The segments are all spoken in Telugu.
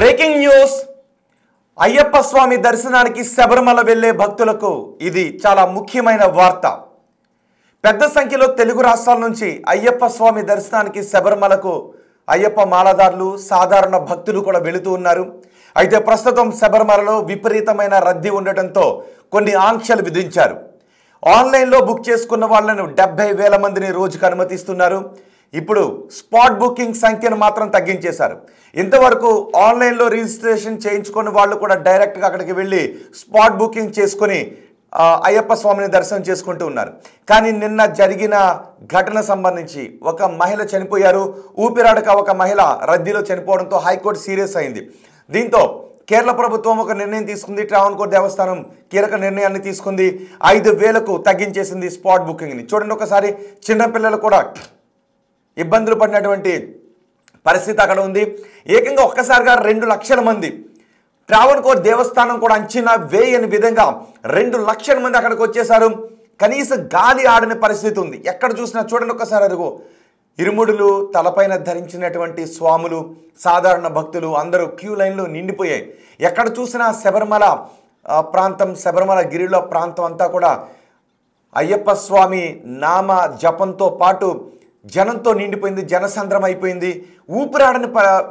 బ్రేకింగ్ న్యూస్ అయ్యప్ప స్వామి దర్శనానికి శబరిమల వెళ్లే భక్తులకు ఇది చాలా ముఖ్యమైన వార్త. పెద్ద సంఖ్యలో తెలుగు రాష్ట్రాల నుంచి అయ్యప్ప స్వామి దర్శనానికి శబరిమలకు అయ్యప్ప మాలదారులు సాధారణ భక్తులు కూడా వెళుతూ ఉన్నారు. అయితే ప్రస్తుతం శబరిమలలో విపరీతమైన రద్దీ ఉండటంతో కొన్ని ఆంక్షలు విధించారు. ఆన్లైన్లో బుక్ చేసుకున్న వాళ్ళను 70,000 మందిని రోజుకు అనుమతిస్తున్నారు. ఇప్పుడు స్పాట్ బుకింగ్ సంఖ్యను మాత్రం తగ్గించేశారు. ఇంతవరకు ఆన్లైన్లో రిజిస్ట్రేషన్ చేయించుకున్న వాళ్ళు కూడా డైరెక్ట్గా అక్కడికి వెళ్ళి స్పాట్ బుకింగ్ చేసుకొని అయ్యప్ప స్వామిని దర్శనం చేసుకుంటూ ఉన్నారు. కానీ నిన్న జరిగిన ఘటన సంబంధించి ఒక మహిళ చనిపోయారు. ఊపిరాడక ఒక మహిళ రద్దీలో చనిపోవడంతో హైకోర్టు సీరియస్ అయింది. దీంతో కేరళ ప్రభుత్వం ఒక నిర్ణయం తీసుకుంది. ట్రావెన్కోర్ దేవస్థానం కీలక నిర్ణయాన్ని తీసుకుంది. 5,000కు తగ్గించేసింది స్పాట్ బుకింగ్ని. చూడండి ఒకసారి, చిన్నపిల్లలు కూడా ఇబ్బందులు పడినటువంటి పరిస్థితి అక్కడ ఉంది. ఏకంగా ఒక్కసారిగా 2 లక్షల మంది, ట్రావెన్కోర్ దేవస్థానం కూడా అంచనా వేయని విధంగా 2 లక్షల మంది అక్కడికి వచ్చేసారు. కనీసం గాలి ఆడని పరిస్థితి ఉంది. ఎక్కడ చూసినా చూడండి ఒకసారి, అరుగు ఇరుముడులు తలపైన ధరించినటువంటి స్వాములు, సాధారణ భక్తులు అందరూ క్యూ లైన్లో నిండిపోయాయి. ఎక్కడ చూసినా శబరిమల ప్రాంతం, శబరిమల గిరిలో ప్రాంతం అంతా కూడా అయ్యప్ప స్వామి నామ జపంతో పాటు జనంతో నిండిపోయింది. జనసంద్రం అయిపోయింది. ఊపిరాడని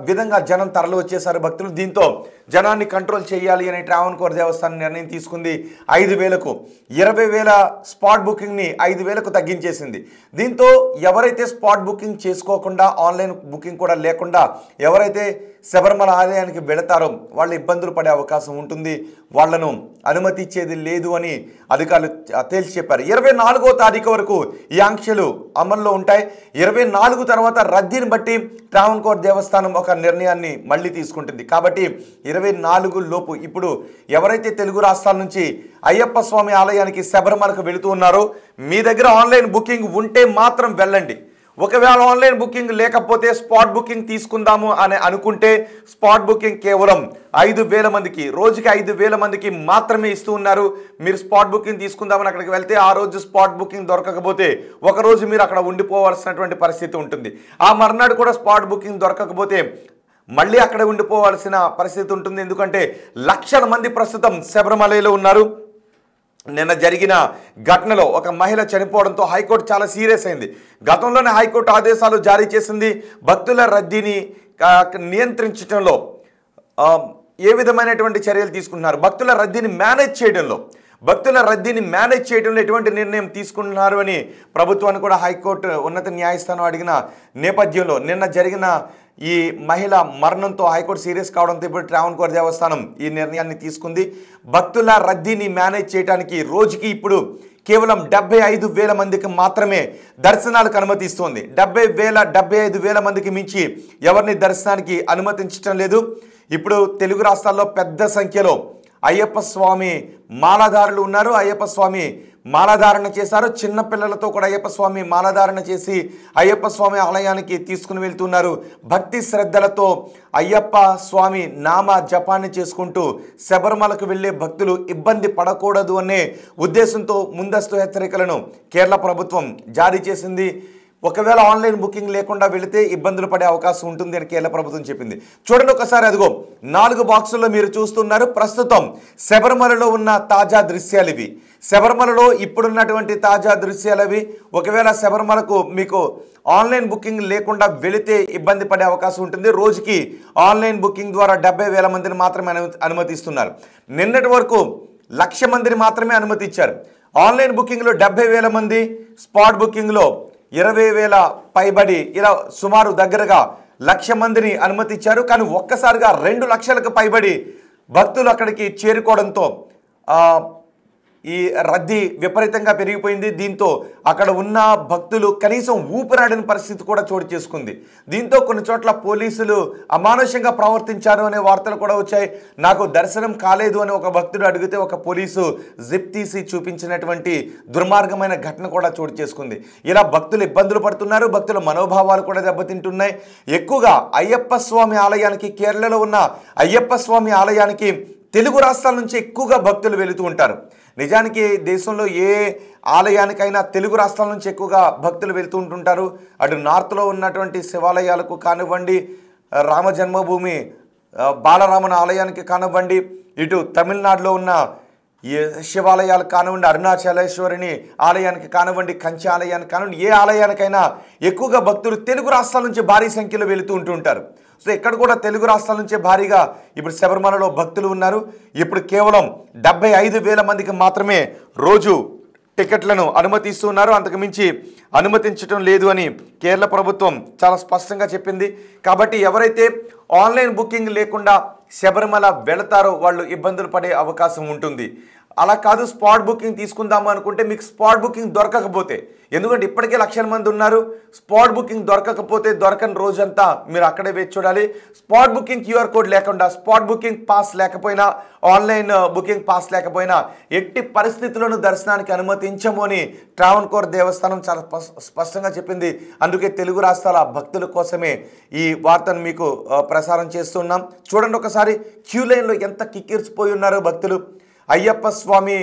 విధంగా జనం తరలి వచ్చేసారు భక్తులు. దీంతో జనాన్ని కంట్రోల్ చేయాలి అని ట్రావెన్కోర్ దేవస్థానం నిర్ణయం తీసుకుంది. 5,000కు 20,000 స్పాట్ బుకింగ్ని 5,000కు తగ్గించేసింది. దీంతో ఎవరైతే స్పాట్ బుకింగ్ చేసుకోకుండా, ఆన్లైన్ బుకింగ్ కూడా లేకుండా ఎవరైతే శబరిమల ఆలయానికి వెళతారో వాళ్ళు ఇబ్బందులు పడే అవకాశం ఉంటుంది. వాళ్లను అనుమతి ఇచ్చేది లేదు అని అధికారులు తేల్చి చెప్పారు. 24వ తారీఖు వరకు ఈ ఆంక్షలు అమల్లో ఉంటాయి. 24 తర్వాత రద్దీని బట్టి ట్రావెన్కోర్ దేవస్థానం ఒక నిర్ణయాన్ని మళ్ళీ తీసుకుంటుంది. కాబట్టి 24 లోపు ఇప్పుడు ఎవరైతే తెలుగు రాష్ట్రాల నుంచి అయ్యప్ప స్వామి ఆలయానికి శబరిమలకు వెళుతూ ఉన్నారో మీ దగ్గర ఆన్లైన్ బుకింగ్ ఉంటే మాత్రం వెళ్ళండి. ఒకవేళ ఆన్లైన్ బుకింగ్ లేకపోతే స్పాట్ బుకింగ్ తీసుకుందాము అని అనుకుంటే స్పాట్ బుకింగ్ కేవలం 5,000 మందికి, రోజుకి 5,000 మందికి మాత్రమే ఇస్తూ ఉన్నారు. మీరు స్పాట్ బుకింగ్ తీసుకుందామని అక్కడికి వెళ్తే ఆ రోజు స్పాట్ బుకింగ్ దొరకకపోతే ఒకరోజు మీరు అక్కడ ఉండిపోవాల్సినటువంటి పరిస్థితి ఉంటుంది. ఆ మర్నాడు కూడా స్పాట్ బుకింగ్ దొరకకపోతే మళ్ళీ అక్కడ ఉండిపోవాల్సిన పరిస్థితి ఉంటుంది. ఎందుకంటే లక్షల మంది ప్రస్తుతం శబరిమలలో ఉన్నారు. నిన్న జరిగిన ఘటనలో ఒక మహిళ చనిపోవడంతో హైకోర్టు చాలా సీరియస్ అయింది. గతంలోనే హైకోర్టు ఆదేశాలు జారీ చేసింది. భక్తుల రద్దీని నియంత్రించడంలో ఏ విధమైనటువంటి చర్యలు తీసుకుంటున్నారు, భక్తుల రద్దీని మేనేజ్ చేయడంలో ఎటువంటి నిర్ణయం తీసుకుంటున్నారు అని ప్రభుత్వాన్ని కూడా హైకోర్టు ఉన్నత న్యాయస్థానం అడిగిన నేపథ్యంలో నిన్న జరిగిన ఈ మహిళ మరణంతో హైకోర్టు సీరియస్ కావడంతో ఇప్పుడు ట్రావెన్కోర్ దేవస్థానం ఈ నిర్ణయాన్ని తీసుకుంది. భక్తుల రద్దీని మేనేజ్ చేయడానికి రోజుకి ఇప్పుడు కేవలం 75,000 మందికి మాత్రమే దర్శనాలకు అనుమతిస్తోంది. 75,000 మందికి మించి ఎవరిని దర్శనానికి అనుమతించడం లేదు. ఇప్పుడు తెలుగు రాష్ట్రాల్లో పెద్ద సంఖ్యలో అయ్యప్ప స్వామి మాలధారులు ఉన్నారు. అయ్యప్ప స్వామి మాలధారణ చేశారు. చిన్నపిల్లలతో కూడా అయ్యప్ప స్వామి మాలధారణ చేసి అయ్యప్ప స్వామి ఆలయానికి తీసుకుని వెళ్తున్నారు. భక్తి శ్రద్ధలతో అయ్యప్ప స్వామి నామ జపాన్ని చేసుకుంటూ శబరిమలకు వెళ్ళే భక్తులు ఇబ్బంది పడకూడదు అనే ఉద్దేశంతో ముందస్తు హెచ్చరికలను కేరళ ప్రభుత్వం జారీ చేసింది. ఒకవేళ ఆన్లైన్ బుకింగ్ లేకుండా వెళితే ఇబ్బందులు పడే అవకాశం ఉంటుంది అని కేరళ ప్రభుత్వం చెప్పింది. చూడండి ఒకసారి, అదిగో 4 బాక్సుల్లో మీరు చూస్తున్నారు. ప్రస్తుతం శబరిమలలో ఉన్న తాజా దృశ్యాలు ఇవి. శబరిమలలో ఇప్పుడున్నటువంటి తాజా దృశ్యాలు అవి. ఒకవేళ శబరిమలకు మీకు ఆన్లైన్ బుకింగ్ లేకుండా వెళితే ఇబ్బంది పడే అవకాశం ఉంటుంది. రోజుకి ఆన్లైన్ బుకింగ్ ద్వారా 70,000 మందిని మాత్రమే అనుమతిస్తున్నారు. నిన్నటి వరకు 1,00,000 మందిని మాత్రమే అనుమతి ఇచ్చారు. ఆన్లైన్ బుకింగ్లో 70,000 మంది, స్పాట్ బుకింగ్లో 20,000 పైబడి, ఇలా సుమారు దగ్గరగా 1,00,000 మందిని అనుమతి ఇచ్చారు. కానీ ఒక్కసారిగా 2 లక్షలకు పైబడి భక్తులు అక్కడికి చేరుకోవడంతో ఈ రద్దీ విపరీతంగా పెరిగిపోయింది. దీంతో అక్కడ ఉన్న భక్తులు కనీసం ఊపిరాడని పరిస్థితి కూడా చోటు చేసుకుంది. దీంతో కొన్ని చోట్ల పోలీసులు అమానుషంగా ప్రవర్తించారు అనే వార్తలు కూడా వచ్చాయి. నాకు దర్శనం కాలేదు అని ఒక భక్తుడు అడిగితే ఒక పోలీసు జిప్ తీసి చూపించినటువంటి దుర్మార్గమైన ఘటన కూడా చోటు చేసుకుంది. ఇలా భక్తులు ఇబ్బందులు పడుతున్నారు. భక్తుల మనోభావాలు కూడా దెబ్బతింటున్నాయి. ఎక్కువగా అయ్యప్ప స్వామి ఆలయానికి, కేరళలో ఉన్న అయ్యప్ప స్వామి ఆలయానికి తెలుగు రాష్ట్రాల నుంచి ఎక్కువగా భక్తులు వెళుతూ ఉంటారు. నిజానికి దేశంలో ఏ ఆలయానికైనా తెలుగు రాష్ట్రాల నుంచి ఎక్కువగా భక్తులు వెళ్తూ ఉంటుంటారు. అటు నార్త్లో ఉన్నటువంటి శివాలయాలకు కానివ్వండి, రామ జన్మభూమి బాలరామన ఆలయానికి కానివ్వండి, ఇటు తమిళనాడులో ఉన్న ఈ శివాలయాలు కానివ్వండి, అరుణాచలేశ్వరిని ఆలయానికి కానివ్వండి, కంచి ఆలయానికి కానివ్వండి, ఏ ఆలయానికైనా ఎక్కువగా భక్తులు తెలుగు రాష్ట్రాల నుంచి భారీ సంఖ్యలో వెళుతూ ఉంటుంటారు. సో ఇక్కడ కూడా తెలుగు రాష్ట్రాల నుంచే భారీగా ఇప్పుడు శబరిమలలో భక్తులు ఉన్నారు. ఇప్పుడు కేవలం 75,000 మందికి మాత్రమే రోజు టికెట్లను అనుమతిస్తున్నారు. అంతకు మించి అనుమతించడం లేదు అని కేరళ ప్రభుత్వం చాలా స్పష్టంగా చెప్పింది. కాబట్టి ఎవరైతే ఆన్లైన్ బుకింగ్ లేకుండా శబరిమల వెళతారో వాళ్ళు ఇబ్బందులు పడే అవకాశం ఉంటుంది. అలా కాదు, స్పాట్ బుకింగ్ తీసుకుందాము అనుకుంటే మీకు స్పాట్ బుకింగ్ దొరకకపోతే, ఎందుకంటే ఇప్పటికే లక్షల మంది ఉన్నారు, స్పాట్ బుకింగ్ దొరకకపోతే దొరకని రోజంతా మీరు అక్కడే వేచి చూడాలి. స్పాట్ బుకింగ్ QR కోడ్ లేకుండా, స్పాట్ బుకింగ్ పాస్ లేకపోయినా, ఆన్లైన్ బుకింగ్ పాస్ లేకపోయినా ఎట్టి పరిస్థితుల్లోనూ దర్శనానికి అనుమతించము అని ట్రావెన్కోర్ దేవస్థానం చాలా స్పష్టంగా చెప్పింది. అందుకే తెలుగు రాష్ట్రాల భక్తుల కోసమే ఈ వార్తను మీకు ప్రసారం చేస్తున్నాం. చూడండి ఒకసారి, క్యూ లైన్లో ఎంత కిక్కిరిసిపోయి ఉన్నారో భక్తులు. అయ్యప్ప స్వామి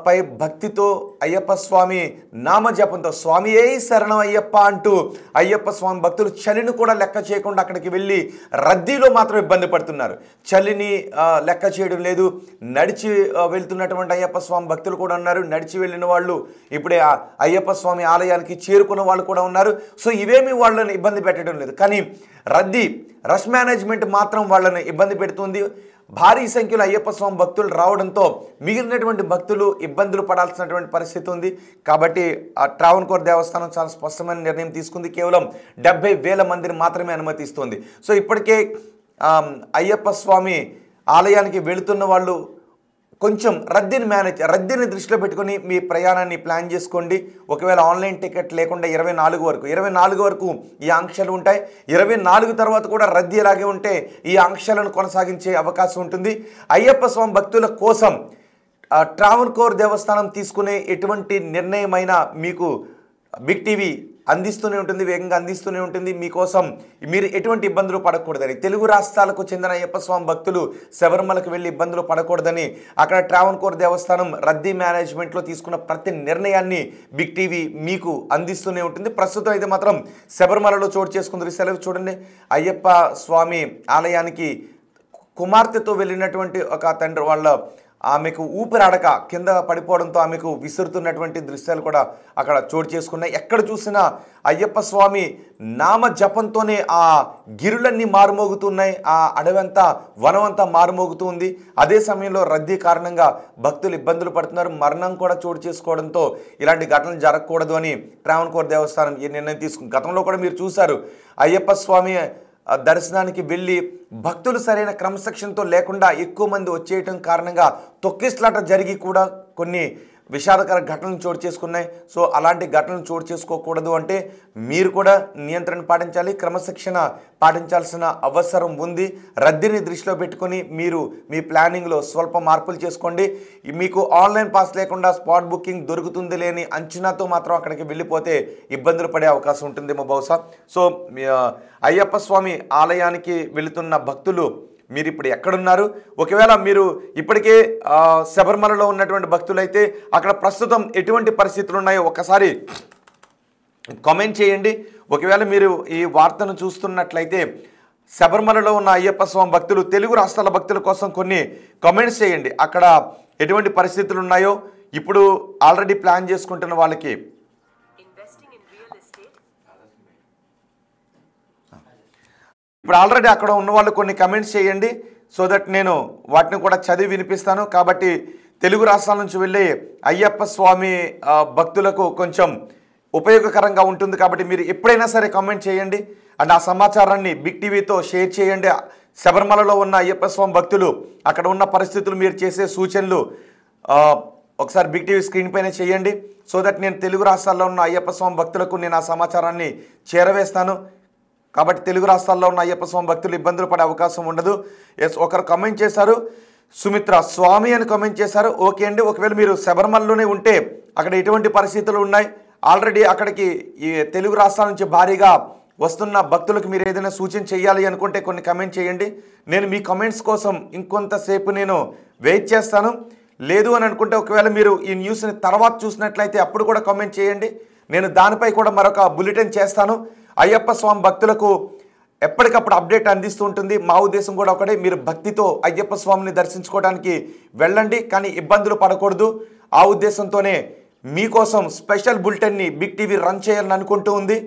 పై భక్తితో, అయ్యప్ప స్వామి నామజపంతో, స్వామి ఏ శరణం అయ్యప్ప అంటూ అయ్యప్ప స్వామి భక్తులు చలిని కూడా లెక్క చేయకుండా అక్కడికి వెళ్ళి రద్దీలో మాత్రం ఇబ్బంది పడుతున్నారు. చలిని లెక్క చేయడం లేదు. నడిచి వెళ్తున్నటువంటి అయ్యప్ప స్వామి భక్తులు కూడా ఉన్నారు. నడిచి వెళ్ళిన వాళ్ళు ఇప్పుడే అయ్యప్ప స్వామి ఆలయానికి చేరుకున్న వాళ్ళు కూడా ఉన్నారు. సో ఇవేమీ వాళ్ళని ఇబ్బంది పెట్టడం లేదు. కానీ రష్ మేనేజ్మెంట్ మాత్రం వాళ్ళని ఇబ్బంది పెడుతుంది. భారీ సంఖ్యలో అయ్యప్ప స్వామి భక్తులు రావడంతో మిగిలినటువంటి భక్తులు ఇబ్బందులు పడాల్సినటువంటి పరిస్థితి ఉంది. కాబట్టి ట్రావెన్కోర్ దేవస్థానం చాలా స్పష్టమైన నిర్ణయం తీసుకుంది. కేవలం 70,000 మందిని మాత్రమే అనుమతిస్తుంది. సో ఇప్పటికే అయ్యప్ప స్వామి ఆలయానికి వెళుతున్న వాళ్ళు కొంచెం రద్దీని దృష్టిలో పెట్టుకొని మీ ప్రయాణాన్ని ప్లాన్ చేసుకోండి. ఒకవేళ ఆన్లైన్ టికెట్ లేకుండా 24 వరకు ఈ ఆంక్షలు ఉంటాయి. 24 తర్వాత కూడా రద్దీ ఇలాగే ఉంటే ఈ ఆంక్షలను కొనసాగించే అవకాశం ఉంటుంది. అయ్యప్ప స్వామి భక్తుల కోసం ట్రావెన్కోర్ దేవస్థానం తీసుకునే ఎటువంటి నిర్ణయమైనా మీకు బిగ్ టీవీ అందిస్తూనే ఉంటుంది, వేగంగా అందిస్తూనే ఉంటుంది. మీకోసం మీరు ఎటువంటి ఇబ్బందులు పడకూడదని, తెలుగు రాష్ట్రాలకు చెందిన అయ్యప్ప స్వామి భక్తులు శబరిమలకు వెళ్ళి ఇబ్బందులు పడకూడదని అక్కడ ట్రావెన్కోర్ దేవస్థానం రద్దీ మేనేజ్మెంట్లో తీసుకున్న ప్రతి నిర్ణయాన్ని బిగ్ టీవీ మీకు అందిస్తూనే ఉంటుంది. ప్రస్తుతం అయితే మాత్రం శబరిమలలో చోటు చేసుకుంది సెలవు. చూడండి, అయ్యప్ప స్వామి ఆలయానికి కుమార్తెతో వెళ్ళినటువంటి ఒక తండ్రి వాళ్ళ ఆమెకు ఊపిరాడక కింద పడిపోవడంతో ఆమెకు విసురుతున్నటువంటి దృశ్యాలు కూడా అక్కడ చోటు చేసుకున్నాయి. ఎక్కడ చూసినా అయ్యప్ప స్వామి నామ జపంతోనే ఆ గిరులన్నీ మారుమోగుతున్నాయి. ఆ అడవంతా వనమంతా మారుమోగుతూ ఉంది. అదే సమయంలో రద్దీ కారణంగా భక్తులు ఇబ్బందులు పడుతున్నారు. మరణం కూడా చోటు చేసుకోవడంతో ఇలాంటి ఘటనలు జరగకూడదు అని ట్రావెన్కోర్ దేవస్థానం ఈ నిర్ణయం తీసుకుంది. గతంలో కూడా మీరు చూశారు, అయ్యప్ప స్వామి దర్శనానికి వెళ్ళి భక్తులు సరైన క్రమశిక్షణతో లేకుండా ఎక్కువ మంది వచ్చేయటం కారణంగా తొక్కిస్లాట జరిగి కూడా కొన్ని విషాదకర ఘటనలు చోటు చేసుకున్నాయి. సో అలాంటి ఘటనలు చోటు చేసుకోకూడదు అంటే మీరు కూడా నియంత్రణ పాటించాలి, క్రమశిక్షణ పాటించాల్సిన అవసరం ఉంది. రద్దీని దృష్టిలో పెట్టుకొని మీరు మీ ప్లానింగ్లో స్వల్ప మార్పులు చేసుకోండి. మీకు ఆన్లైన్ పాస్ లేకుండా స్పాట్ బుకింగ్ దొరుకుతుంది లేని అంచనాతో మాత్రం అక్కడికి వెళ్ళిపోతే ఇబ్బందులు పడే అవకాశం ఉంటుందేమో బహుశా. సో అయ్యప్ప స్వామి ఆలయానికి వెళుతున్న భక్తులు మీరు ఇప్పుడు ఎక్కడున్నారు? ఒకవేళ మీరు ఇప్పటికే శబరిమలలో ఉన్నటువంటి భక్తులైతే అక్కడ ప్రస్తుతం ఎటువంటి పరిస్థితులు ఉన్నాయో ఒక్కసారి కామెంట్ చేయండి. ఒకవేళ మీరు ఈ వార్తను చూస్తున్నట్లయితే శబరిమలలో ఉన్న అయ్యప్ప స్వామి భక్తులు, తెలుగు రాష్ట్రాల భక్తుల కోసం కొన్ని కామెంట్స్ చేయండి. అక్కడ ఎటువంటి పరిస్థితులు ఉన్నాయో ఇప్పుడు ఆల్రెడీ ప్లాన్ చేసుకుంటున్న వాళ్ళకి. ఇప్పుడు ఆల్రెడీ అక్కడ ఉన్న వాళ్ళు కొన్ని కమెంట్స్ చేయండి, సో దట్ నేను వాటిని కూడా చదివి వినిపిస్తాను. కాబట్టి తెలుగు రాష్ట్రాల నుంచి వెళ్ళే అయ్యప్ప స్వామి భక్తులకు కొంచెం ఉపయోగకరంగా ఉంటుంది. కాబట్టి మీరు ఎప్పుడైనా సరే కామెంట్ చేయండి అండ్ ఆ సమాచారాన్ని బిగ్ టీవీతో షేర్ చేయండి. శబరిమలలో ఉన్న అయ్యప్ప స్వామి భక్తులు అక్కడ ఉన్న పరిస్థితులు, మీరు చేసే సూచనలు ఒకసారి బిగ్ టీవీ స్క్రీన్ పైన చేయండి. సో దట్ నేను తెలుగు రాష్ట్రాల్లో ఉన్న అయ్యప్ప స్వామి భక్తులకు నేను ఆ సమాచారాన్ని చేరవేస్తాను. కాబట్టి తెలుగు రాష్ట్రాల్లో ఉన్న అయ్యప్ప స్వామి భక్తులు ఇబ్బందులు పడే అవకాశం ఉండదు. ఎస్, ఒకరు కమెంట్ చేశారు, సుమిత్ర స్వామి అని కమెంట్ చేశారు. ఓకే అండి, ఒకవేళ మీరు శబరిమలలోనే ఉంటే అక్కడ ఎటువంటి పరిస్థితులు ఉన్నాయి, ఆల్రెడీ అక్కడికి ఈ తెలుగు రాష్ట్రాల నుంచి భారీగా వస్తున్న భక్తులకు మీరు ఏదైనా సూచన చేయాలి అనుకుంటే కొన్ని కమెంట్ చేయండి. నేను మీ కమెంట్స్ కోసం ఇంకొంతసేపు నేను వెయిట్ చేస్తాను. లేదు అని అనుకుంటే ఒకవేళ మీరు ఈ న్యూస్ని తర్వాత చూసినట్లయితే అప్పుడు కూడా కామెంట్ చేయండి. నేను దానిపై కూడా మరొక బులెటిన్ చేస్తాను. అయ్యప్ప స్వామి భక్తులకు ఎప్పటికప్పుడు అప్డేట్ అందిస్తూ ఉంటుంది. మా ఉద్దేశం కూడా ఒకటే, మీరు భక్తితో అయ్యప్ప స్వామిని దర్శించుకోవడానికి వెళ్ళండి, కానీ ఇబ్బందులు పడకూడదు. ఆ ఉద్దేశంతోనే మీకోసం స్పెషల్ బులెటిన్ని బిగ్ టీవీ రన్ చేయాలని అనుకుంటూ ఉంది.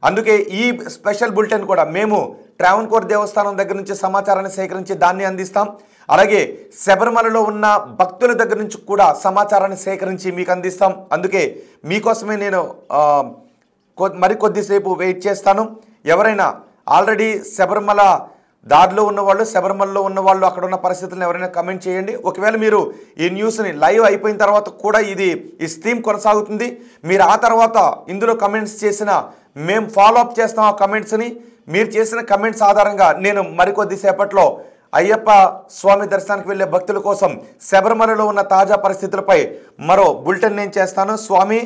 అందుకే ఈ స్పెషల్ బులెటిన్ కూడా మేము ట్రావెన్కోర్ దేవస్థానం దగ్గర నుంచి సమాచారాన్ని సేకరించి దాన్ని అందిస్తాం. అలాగే శబరిమలలో ఉన్న భక్తుల దగ్గర నుంచి కూడా సమాచారాన్ని సేకరించి మీకు అందిస్తాం. అందుకే మీకోసమే నేను మరికొద్దిసేపు వెయిట్ చేస్తాను. ఎవరైనా ఆల్రెడీ శబరిమల దారిలో ఉన్నవాళ్ళు, శబరిమలలో ఉన్నవాళ్ళు, అక్కడ ఉన్న పరిస్థితులను ఎవరైనా కమెంట్ చేయండి. ఒకవేళ మీరు ఈ న్యూస్ని లైవ్ అయిపోయిన తర్వాత కూడా ఈ స్ట్రీమ్ కొనసాగుతుంది, మీరు ఆ తర్వాత ఇందులో కమెంట్స్ చేసిన మేము ఫాలో అప్ చేస్తాం ఆ కమెంట్స్ని. మీరు చేసిన కమెంట్స్ ఆధారంగా నేను మరికొద్దిసేపట్లో అయ్యప్ప స్వామి దర్శనానికి వెళ్ళే భక్తుల కోసం శబరిమలలో ఉన్న తాజా పరిస్థితులపై మరో బులెటిన్ నేను చేస్తాను. స్వామి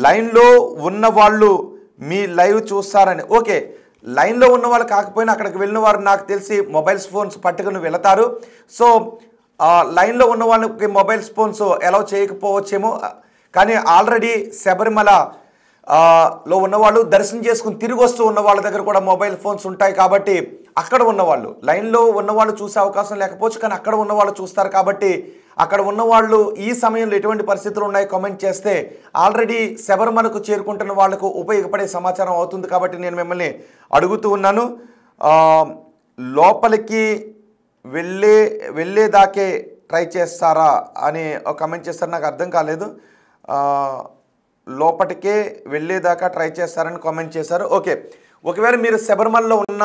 లైన్లో ఉన్న వాళ్ళు మీ లైవ్ చూస్తారని, ఓకే, లైన్లో ఉన్న వాళ్ళు కాకపోయినా అక్కడికి వెళ్ళిన వారు నాకు తెలిసి మొబైల్స్ ఫోన్స్ పట్టుకుని వెళతారు. సో లైన్లో ఉన్న వాళ్ళకి మొబైల్స్ ఫోన్స్ అలౌ చేయకపోవచ్చేమో, కానీ ఆల్రెడీ శబరిమల లో ఉన్నవాళ్ళు దర్శనం చేసుకుని తిరిగి వస్తూ ఉన్న వాళ్ళ దగ్గర కూడా మొబైల్ ఫోన్స్ ఉంటాయి. కాబట్టి అక్కడ ఉన్నవాళ్ళు, లైన్లో ఉన్నవాళ్ళు చూసే అవకాశం లేకపోవచ్చు, కానీ అక్కడ ఉన్నవాళ్ళు చూస్తారు. కాబట్టి అక్కడ ఉన్నవాళ్ళు ఈ సమయంలో ఎటువంటి పరిస్థితులు ఉన్నాయి కామెంట్ చేస్తే ఆల్రెడీ శబరిమలకు చేరుకుంటున్న వాళ్ళకు ఉపయోగపడే సమాచారం అవుతుంది. కాబట్టి నేను మిమ్మల్ని అడుగుతూ ఉన్నాను, లోపలికి వెళ్ళేదాకే ట్రై చేస్తారా అని కామెంట్ చేస్తారు. నాకు అర్థం కాలేదు. లోపటికే వెళ్ళేదాకా ట్రై చేస్తారని కామెంట్ చేశారు. ఓకే, ఒకవేళ మీరు శబరిమలలో ఉన్న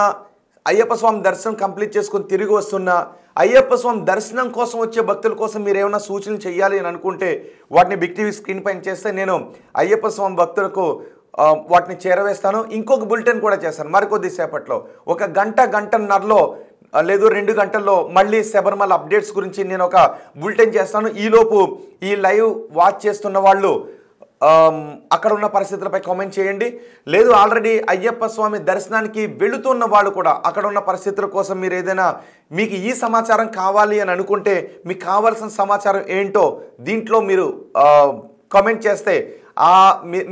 అయ్యప్ప స్వామి దర్శనం కంప్లీట్ చేసుకుని తిరిగి వస్తున్న అయ్యప్ప స్వామి దర్శనం కోసం వచ్చే భక్తుల కోసం మీరు ఏమైనా సూచనలు చేయాలి అని అనుకుంటే వాటిని బిగ్ టీవీ స్క్రీన్ పైన చేస్తే నేను అయ్యప్ప స్వామి భక్తులకు వాటిని చేరవేస్తాను. ఇంకొక బులెటిన్ కూడా చేస్తాను మరికొద్దిసేపట్లో. ఒక గంటన్నరలో లేదు 2 గంటల్లో మళ్ళీ శబరిమల అప్డేట్స్ గురించి నేను ఒక బులెటిన్ చేస్తాను. ఈలోపు ఈ లైవ్ వాచ్ చేస్తున్న వాళ్ళు అక్కడ ఉన్న పరిస్థితులపై కామెంట్ చేయండి. లేదు ఆల్రెడీ అయ్యప్ప స్వామి దర్శనానికి వెళుతున్న వాళ్ళు కూడా అక్కడ ఉన్న పరిస్థితుల కోసం మీరు ఏదైనా మీకు ఈ సమాచారం కావాలి అని అనుకుంటే మీకు కావాల్సిన సమాచారం ఏంటో దీంట్లో మీరు కామెంట్ చేస్తే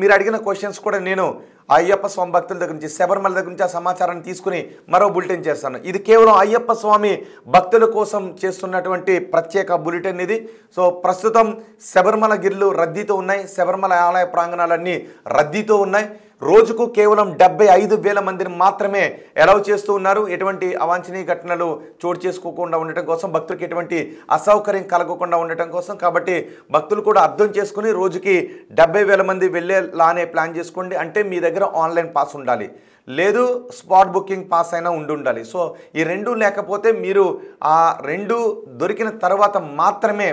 మీరు అడిగిన క్వశ్చన్స్ కూడా నేను అయ్యప్ప స్వామి భక్తుల దగ్గర నుంచి శబరిమల దగ్గర నుంచి ఆ సమాచారాన్ని తీసుకుని మరో బులెటిన్ చేస్తాను. ఇది కేవలం అయ్యప్ప స్వామి భక్తుల కోసం చేస్తున్నటువంటి ప్రత్యేక బులెటిన్ ఇది. సో ప్రస్తుతం శబరిమల గిర్లు రద్దీతో ఉన్నాయి, శబరిమల ఆలయ ప్రాంగణాలన్నీ రద్దీతో ఉన్నాయి. రోజుకు కేవలం 75,000 మందిని మాత్రమే అలౌ చేస్తూ ఉన్నారు. ఎటువంటి అవాంఛనీయ ఘటనలు చోటు చేసుకోకుండా ఉండటం కోసం, భక్తులకు ఎటువంటి అసౌకర్యం కలగకుండా ఉండటం కోసం. కాబట్టి భక్తులు కూడా అర్థం చేసుకుని రోజుకి 70,000 మంది వెళ్ళేలానే ప్లాన్ చేసుకోండి. అంటే మీ దగ్గర ఆన్లైన్ పాస్ ఉండాలి, లేదు స్పాట్ బుకింగ్ పాస్ అయినా ఉండాలి. సో ఈ రెండు లేకపోతే మీరు ఆ రెండు దొరికిన తర్వాత మాత్రమే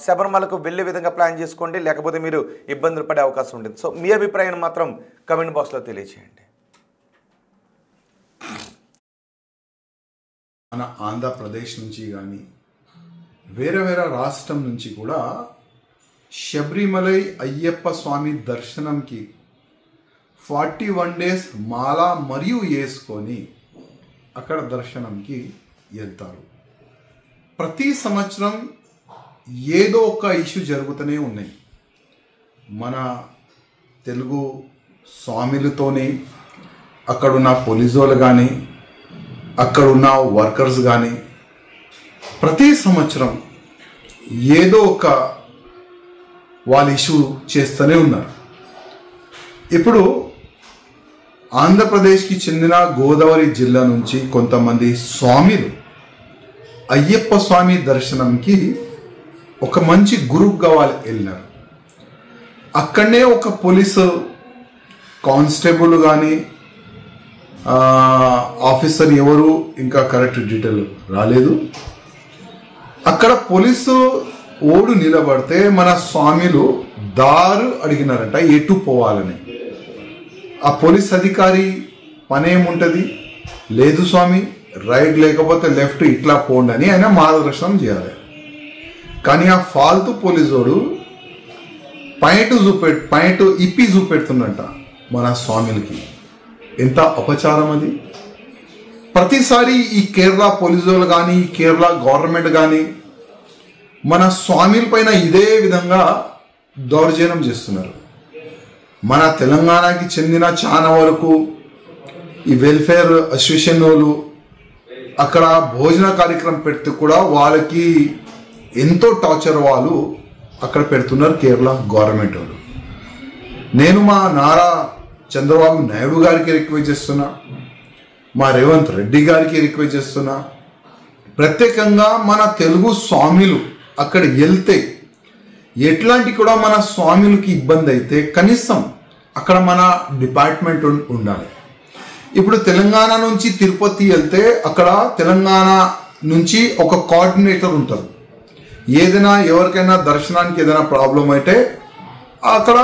శబరిమలకు వెళ్ళే విధంగా ప్లాన్ చేసుకోండి, లేకపోతే మీరు ఇబ్బందులు పడే అవకాశం ఉంటుంది. సో మీ అభిప్రాయాన్ని మాత్రం కమెంట్ బాక్స్లో తెలియచేయండి. మన ఆంధ్రప్రదేశ్ నుంచి కానీ వేరే రాష్ట్రం నుంచి కూడా శబరిమలై అయ్యప్ప స్వామి దర్శనంకి 41 days మాల మరియు వేసుకొని అక్కడ దర్శనంకి వెళ్తారు. ప్రతి సంవత్సరం ఏదో ఒక ఇష్యూ జరుగుతూనే ఉన్నాయి. మన తెలుగు స్వామిలతోని అక్కడున్న పోలీసు వాళ్ళు కానీ అక్కడున్న వర్కర్స్ కానీ ప్రతి సంవత్సరం ఏదో ఒక వాళ్ళు ఇష్యూ చేస్తూనే ఉన్నారు. ఇప్పుడు ఆంధ్రప్రదేశ్కి చెందిన గోదావరి జిల్లా నుంచి కొంతమంది స్వామిలు అయ్యప్ప స్వామి దర్శనంకి ఒక మంచి గ్రూప్గా వాళ్ళు వెళ్ళినారు. అక్కడనే ఒక పోలీసు కానిస్టేబుల్ కానీ ఆఫీసర్ ఎవరు ఇంకా కరెక్ట్ డీటెయిల్ రాలేదు. అక్కడ పోలీసు ఓడు నిలబడితే మన స్వామిలు దారు అడిగినారంట ఎటు పోవాలని. ఆ పోలీస్ అధికారి పనేముంటుంది, లేదు స్వామి రైట్ లేకపోతే లెఫ్ట్ ఇట్లా పోండి అని ఆయన మార్గదర్శనం చేయాలి. కానీ ఆ ఫాల్తూ పోలీసోడు పాయింట్ ఇప్పి చూపెడుతుందంట మన స్వామిలకి. ఎంత అపచారం అది. ప్రతిసారి ఈ కేరళ పోలీసు వాళ్ళు కానీ ఈ కేరళ గవర్నమెంట్ కానీ మన స్వామిల పైన ఇదే విధంగా దౌర్జన్యం చేస్తున్నారు. మన తెలంగాణకి చెందిన చాలా వరకు ఈ వెల్ఫేర్ అసోసియేషన్ వాళ్ళు అక్కడ భోజన కార్యక్రమం పెడితే కూడా వాళ్ళకి ఎంతో టార్చర్ వాళ్ళు అక్కడ పెడుతున్నారు కేరళ గవర్నమెంట్ వాళ్ళు. నేను మా నారా చంద్రబాబు నాయుడు గారికి రిక్వెస్ట్ చేస్తున్నా, మా రేవంత్ రెడ్డి గారికి రిక్వెస్ట్ చేస్తున్నా, ప్రత్యేకంగా మన తెలుగు స్వామిలు అక్కడ వెళ్తే ఎట్లాంటి కూడా మన స్వామిలకి ఇబ్బంది అయితే కనీసం అక్కడ మన డిపార్ట్మెంట్ ఉండాలి. ఇప్పుడు తెలంగాణ నుంచి తిరుపతి వెళ్తే అక్కడ తెలంగాణ నుంచి ఒక కోఆర్డినేటర్ ఉంటారు. ఏదైనా ఎవరికైనా దర్శనానికి ఏదైనా ప్రాబ్లం అయితే అక్కడ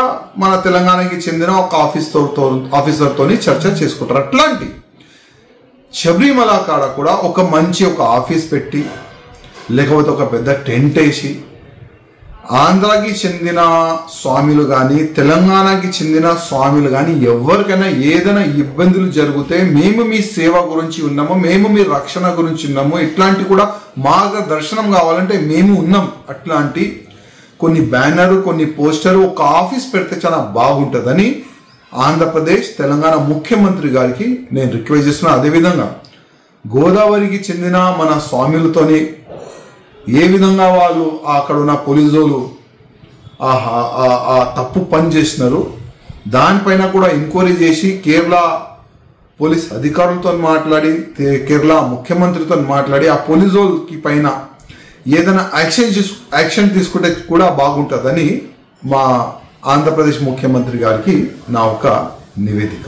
మన తెలంగాణకి చెందిన ఒక ఆఫీసర్తో చర్చ చేసుకుంటారు. అట్లాంటి శబరిమల కాడ కూడా ఒక మంచి ఒక ఆఫీస్ పెట్టి లేకపోతే ఒక పెద్ద టెంట్ వేసి ఆంధ్రాకి చెందిన స్వామిలు కానీ తెలంగాణకి చెందిన స్వామిలు కానీ ఎవరికైనా ఏదైనా ఇబ్బందులు జరిగితే మేము మీ సేవ గురించి ఉన్నాము, మేము మీ రక్షణ గురించి ఉన్నాము, ఇట్లాంటి కూడా మార్గదర్శనం కావాలంటే మేము ఉన్నాం. అట్లాంటి కొన్ని బ్యానరు కొన్ని పోస్టరు ఒక ఆఫీస్ పెడితే చాలా బాగుంటుందని ఆంధ్రప్రదేశ్ తెలంగాణ ముఖ్యమంత్రి గారికి నేను రిక్వెస్ట్ చేస్తున్నా. అదేవిధంగా గోదావరికి చెందిన మన స్వామిలతోని ఏ విధంగా వాళ్ళు అక్కడ ఉన్న పోలీసులు ఆ తప్పు పని చేసినారు దానిపైన కూడా ఎంక్వైరీ చేసి కేరళ పోలీస్ అధికారులతో మాట్లాడి కేరళ ముఖ్యమంత్రితో మాట్లాడి ఆ పోలీసులకి పైన ఏదైనా యాక్షన్ తీసుకుంటే కూడా బాగుంటుందని మా ఆంధ్రప్రదేశ్ ముఖ్యమంత్రి గారికి నా ఒక నివేదిక.